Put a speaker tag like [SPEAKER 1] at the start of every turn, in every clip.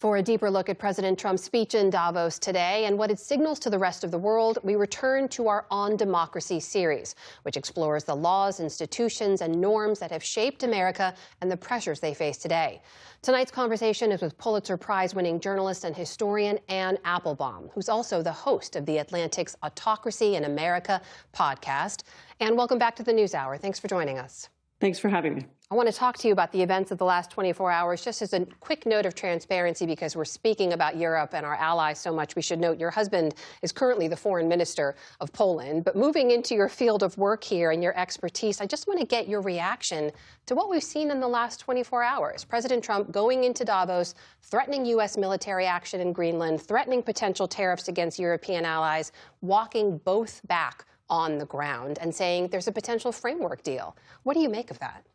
[SPEAKER 1] For a deeper look at President Trump's speech in Davos today and what it signals to the rest of the world, we return to our On Democracy series, which explores the laws, institutions, and norms that have shaped America and the pressures they face today. Tonight's conversation is with Pulitzer Prize-winning journalist and historian Anne Applebaum, who's also the host of The Atlantic's Autocracy in America podcast. Anne, welcome back to the NewsHour. Thanks for joining us.
[SPEAKER 2] Thanks for having me.
[SPEAKER 1] I want to talk to you about the events of the last 24 hours. Just as a quick note of transparency, because we're speaking about Europe and our allies so much, we should note your husband is currently the foreign minister of Poland. But moving into your field of work here and your expertise, I just want to get your reaction to what we've seen in the last 24 hours. President Trump going into Davos, threatening U.S. military action in Greenland, threatening potential tariffs against European allies, walking both back on the ground and saying there's a potential framework deal. What do you make of that?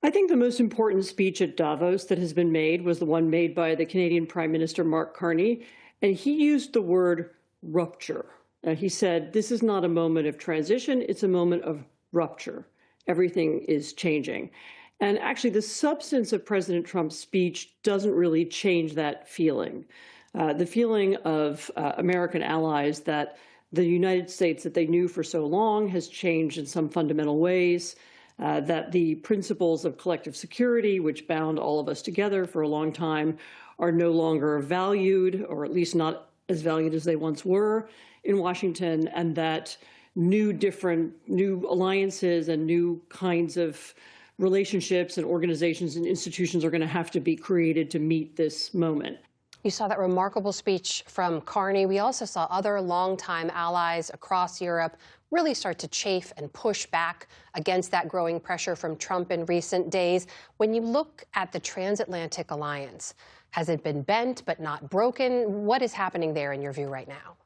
[SPEAKER 2] I think the most important speech at Davos that has been made was the one made by the Canadian Prime Minister Mark Carney, and he used the word rupture. He said, this is not a moment of transition, it's a moment of rupture. Everything is changing. And actually, the substance of President Trump's speech doesn't really change that feeling. The feeling of American allies that the United States that they knew for so long has changed in some fundamental ways. That the principles of collective security, which bound all of us together for a long time, are no longer valued, or at least not as valued as they once were in Washington, and that new alliances and new kinds of relationships and organizations and institutions are going to have to be created to meet this moment.
[SPEAKER 1] You saw that remarkable speech from Carney. We also saw other longtime allies across Europe really start to chafe and push back against that growing pressure from Trump in recent days. When you look at the transatlantic alliance, has it been bent but not broken? What is happening there in your view right now?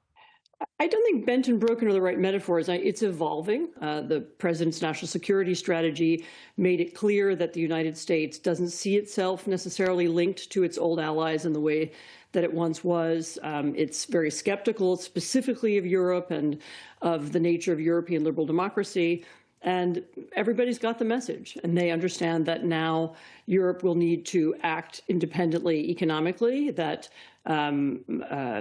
[SPEAKER 2] I don't think bent and broken are the right metaphors. It's evolving. The president's national security strategy made it clear that the United States doesn't see itself necessarily linked to its old allies in the way that it once was. It's very skeptical, specifically of Europe and of the nature of European liberal democracy. And everybody's got the message, and they understand that now Europe will need to act independently economically, that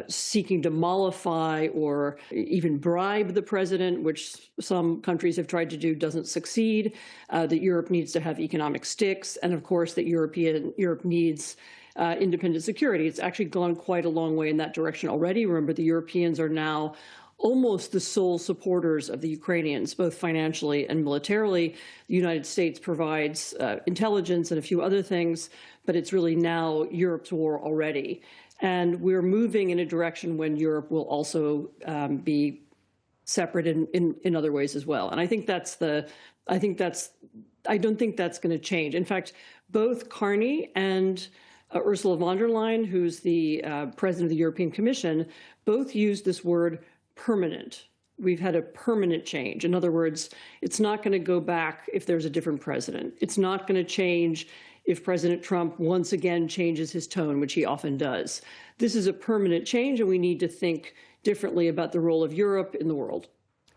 [SPEAKER 2] seeking to mollify or even bribe the president, which some countries have tried to do, doesn't succeed, that Europe needs to have economic sticks, and of course that Europe needs independent security. It's actually gone quite a long way in that direction already. Remember, the Europeans are now almost the sole supporters of the Ukrainians, both financially and militarily. The United States provides intelligence and a few other things, but it's really now Europe's war already. And we're moving in a direction when Europe will also be separate in other ways as well. And I don't think that's going to change. In fact, both Carney and Ursula von der Leyen, who's the president of the European Commission, both used this word permanent. We've had a permanent change. In other words, it's not going to go back if there's a different president. It's not going to change if President Trump once again changes his tone, which he often does. This is a permanent change, and we need to think differently about the role of Europe in the world.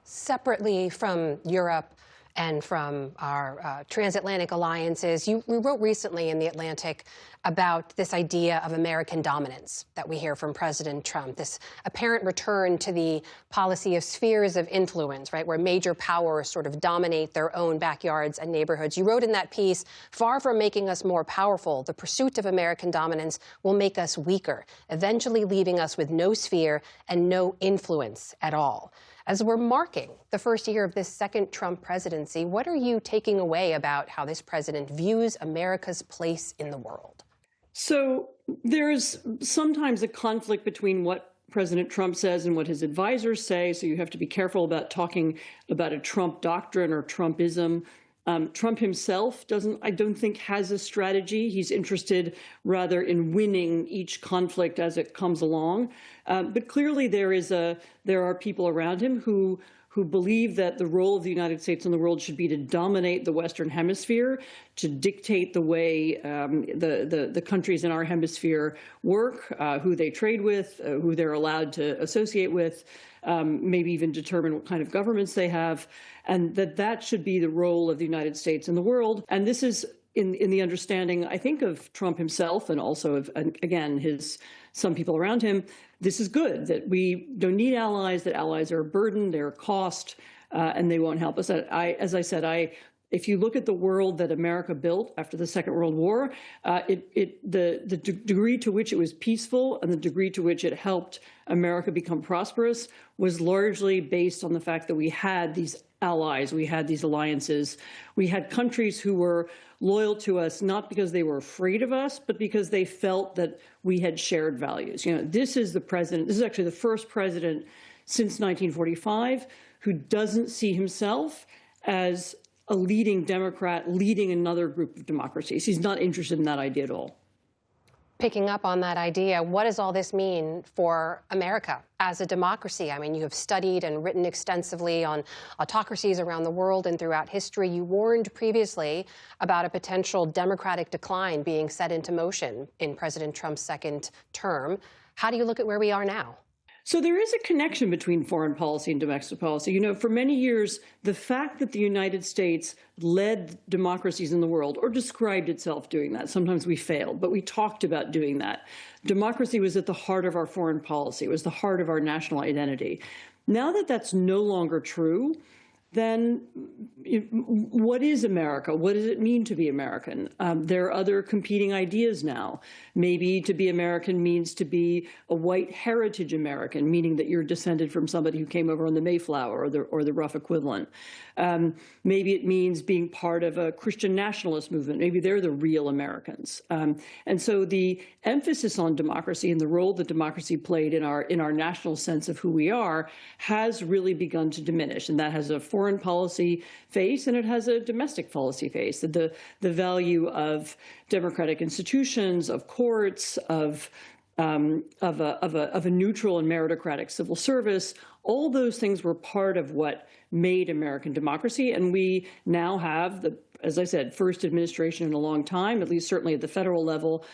[SPEAKER 1] Separately from Europe and from our transatlantic alliances, we wrote recently in The Atlantic about this idea of American dominance that we hear from President Trump, this apparent return to the policy of spheres of influence, right, where major powers sort of dominate their own backyards and neighborhoods. You wrote in that piece, far from making us more powerful, the pursuit of American dominance will make us weaker, eventually leaving us with no sphere and no influence at all. As we're marking the first year of this second Trump presidency, what are you taking away about how this president views America's place in the world?
[SPEAKER 2] So there's sometimes a conflict between what President Trump says and what his advisors say. So you have to be careful about talking about a Trump doctrine or Trumpism. Trump himself I don't think, has a strategy. He's interested rather in winning each conflict as it comes along. But clearly there are people around him who believe that the role of the United States in the world should be to dominate the Western Hemisphere, to dictate the way the countries in our hemisphere work, who they trade with, who they're allowed to associate with, maybe even determine what kind of governments they have, and that should be the role of the United States in the world. And this is in the understanding, I think, of Trump himself and also of, again, some people around him, this is good, that we don't need allies, that allies are a burden, they're a cost, and they won't help us. As I said, if you look at the world that America built after the Second World War, the degree to which it was peaceful and the degree to which it helped America become prosperous was largely based on the fact that we had these allies, we had these alliances, we had countries who were loyal to us not because they were afraid of us, but because they felt that we had shared values. This is actually the first president since 1945 who doesn't see himself as a leading Democrat leading another group of democracies. He's not interested in that idea at all.
[SPEAKER 1] Picking up on that idea, what does all this mean for America as a democracy? I mean, you have studied and written extensively on autocracies around the world and throughout history. You warned previously about a potential democratic decline being set into motion in President Trump's second term. How do you look at where we are now?
[SPEAKER 2] So there is a connection between foreign policy and domestic policy. For many years, the fact that the United States led democracies in the world or described itself doing that, sometimes we failed, but we talked about doing that. Democracy was at the heart of our foreign policy. It was the heart of our national identity. Now that that's no longer true, then what is America? What does it mean to be American? There are other competing ideas now. Maybe to be American means to be a white heritage American, meaning that you're descended from somebody who came over on the Mayflower or the rough equivalent. Maybe it means being part of a Christian nationalist movement. Maybe they're the real Americans. And so the emphasis on democracy and the role that democracy played in our national sense of who we are has really begun to diminish. And that has a foreign policy face and it has a domestic policy face. The value of democratic institutions, of courts, of a neutral and meritocratic civil service, all those things were part of what made American democracy. And we now have as I said, first administration in a long time, at least certainly at the federal level,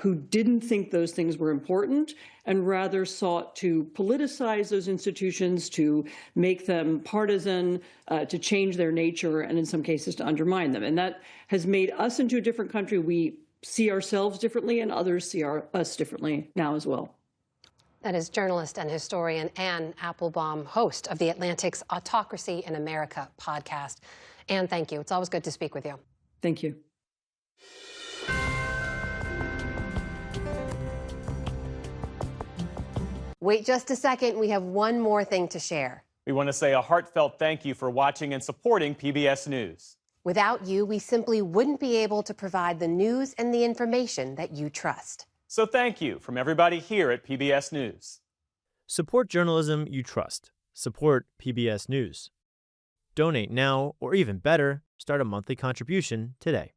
[SPEAKER 2] who didn't think those things were important and rather sought to politicize those institutions, to make them partisan, to change their nature, and in some cases to undermine them. And that has made us into a different country. We see ourselves differently, and others see us differently now as well.
[SPEAKER 1] That is journalist and historian Anne Applebaum, host of The Atlantic's Autocracy in America podcast. Anne, thank you. It's always good to speak with you.
[SPEAKER 2] Thank you.
[SPEAKER 1] Wait just a second. We have one more thing to share.
[SPEAKER 3] We want to say a heartfelt thank you for watching and supporting PBS News.
[SPEAKER 1] Without you, we simply wouldn't be able to provide the news and the information that you trust.
[SPEAKER 3] So thank you from everybody here at PBS News.
[SPEAKER 4] Support journalism you trust. Support PBS News. Donate now, or even better, start a monthly contribution today.